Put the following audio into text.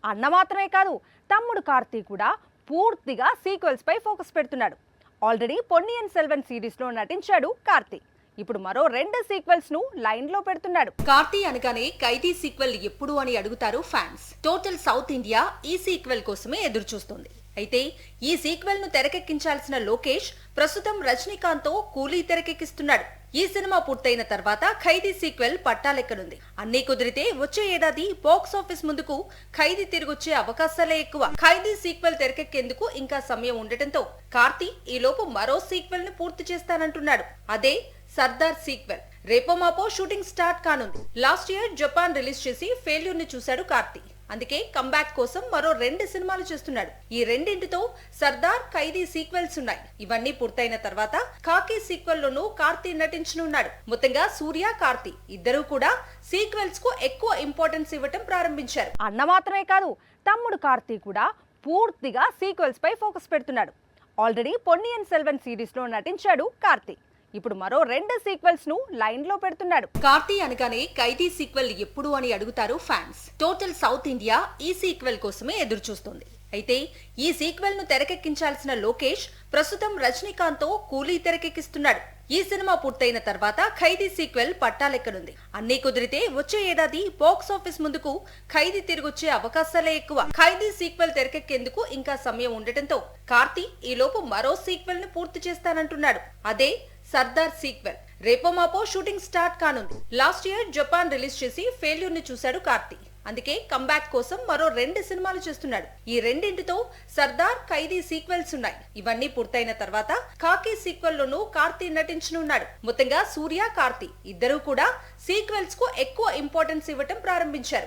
అన్న మాత్రమే కాదు, తమ్ముడు కార్తీ కూడా పూర్తిగా సీక్వెల్స్ పై ఫోకస్ పెడుతున్నాడు. ఆల్రెడీ పొన్నియిన్ సెల్వన్ సిరీస్ లో నటించాడు కార్తీ. ఇప్పుడు మరో 2 సీక్వెల్స్ ను లైన్ లో పెడుతున్నాడు. కార్తీ అనగానే ఖైదీ సీక్వెల్ ఎప్పుడు అని అడుగుతారు ఫ్యాన్స్. టోటల్ సౌత్ ఇండియా ఈ సీక్వెల్ కోసమే ఎదురు చూస్తుంది. అయితే ఈ సీక్వెల్ ను తెరకెక్కించాల్సిన లోకేష్ ప్రస్తుతం రజనీకాంత్ తో కూలీ తెరకెక్కిస్తున్నాడు. ఈ సినిమా పూర్తయిన తర్వాత ఖైదీ సీక్వెల్ పట్టాలెక్కనుంది. అన్నీ కుదిరితే వచ్చే ఏడాది బాక్స్ ఆఫీస్ ముందుకు ఖైదీ తిరిగొచ్చే అవకాశాలే ఎక్కువ. ఖైదీ సీక్వెల్ తెరకెక్కేందుకు ఇంకా సమయం ఉండటంతో కార్తీ ఈలోపు మరో సీక్వెల్ ను పూర్తి చేస్తానంటున్నాడు. అదే సర్దార్ సీక్వెల్. రేపో మాపో షూటింగ్ స్టార్ట్ కానుంది. లాస్ట్ ఇయర్ జపాన్ రిలీజ్ చేసి ఫెయిల్యూర్ ని చూశాడు కార్తీ. అందుకే కంబ్యాక్ కోసం మరో 2 సినిమాలు చేస్తున్నాడు. ఈ రెండింటితో సర్దార్, ఖైదీ సీక్వెల్స్ ఉన్నాయి. ఇవన్నీ పూర్తయిన తర్వాత ఖాకీ సీక్వెల్ లోనూ కార్తీ నటించనున్నాడు. మొత్తంగా సూర్య, కార్తీ ఇద్దరూ కూడా సీక్వెల్స్ కు ఎక్కువ ఇంపార్టెన్స్ ఇవ్వటం ప్రారంభించారు. అన్న మాత్రమే కాదు, తమ్ముడు కార్తీ కూడా పూర్తిగా సీక్వెల్స్ పై ఫోకస్ పెడుతున్నాడు. ఆల్రెడీ పొన్నియిన్ సెల్వన్ సిరీస్ లో నటించాడు కార్తీ. ఇప్పుడు మరో 2 సీక్వెల్స్ ను లైన్ లో పెడుతున్నాడు. కార్తీ అనగానే ఖైదీ సీక్వెల్ ఎప్పుడు అని అడుగుతారు ఫ్యాన్స్. టోటల్ సౌత్ ఇండియా ఈ సీక్వెల్ కోసమే ఎదురు చూస్తుంది. అయితే ఈ సీక్వెల్ ను తెరకెక్కించాల్సిన లోకేష్ ప్రస్తుతం రజనీకాంత్ తో కూలీ తెరకెక్కిస్తున్నాడు. ఈ సినిమా పూర్తయిన తర్వాత ఖైదీ సీక్వెల్ పట్టాలెక్కనుంది. అన్నీ కుదిరితే వచ్చే ఏడాది బాక్స్ ఆఫీస్ ముందుకు ఖైదీ తిరిగొచ్చే అవకాశాలే ఎక్కువ. ఖైదీ సీక్వెల్ తెరకెక్కేందుకు ఇంకా సమయం ఉండటంతో కార్తీ ఈలోపు మరో సీక్వెల్ ను పూర్తి చేస్తానంటున్నాడు. అదే సర్దార్ సీక్వెల్. రేపో మాపో షూటింగ్ స్టార్ట్ కానుంది. లాస్ట్ ఇయర్ జపాన్ రిలీజ్ చేసి ఫెయిల్యూర్ ని చూశాడు కార్తీ. అందుకే కంబ్యాక్ కోసం మరో 2 సినిమాలు చేస్తున్నాడు. ఈ రెండింటితో సర్దార్, ఖైదీ సీక్వెల్స్ ఉన్నాయి. ఇవన్నీ పూర్తయిన తర్వాత ఖాకీ సీక్వెల్ లోనూ కార్తీ నటించనున్నాడు. మొత్తంగా సూర్య, కార్తీ ఇద్దరూ కూడా సీక్వెల్స్ కు ఎక్కువ ఇంపార్టెన్స్ ఇవ్వటం ప్రారంభించారు.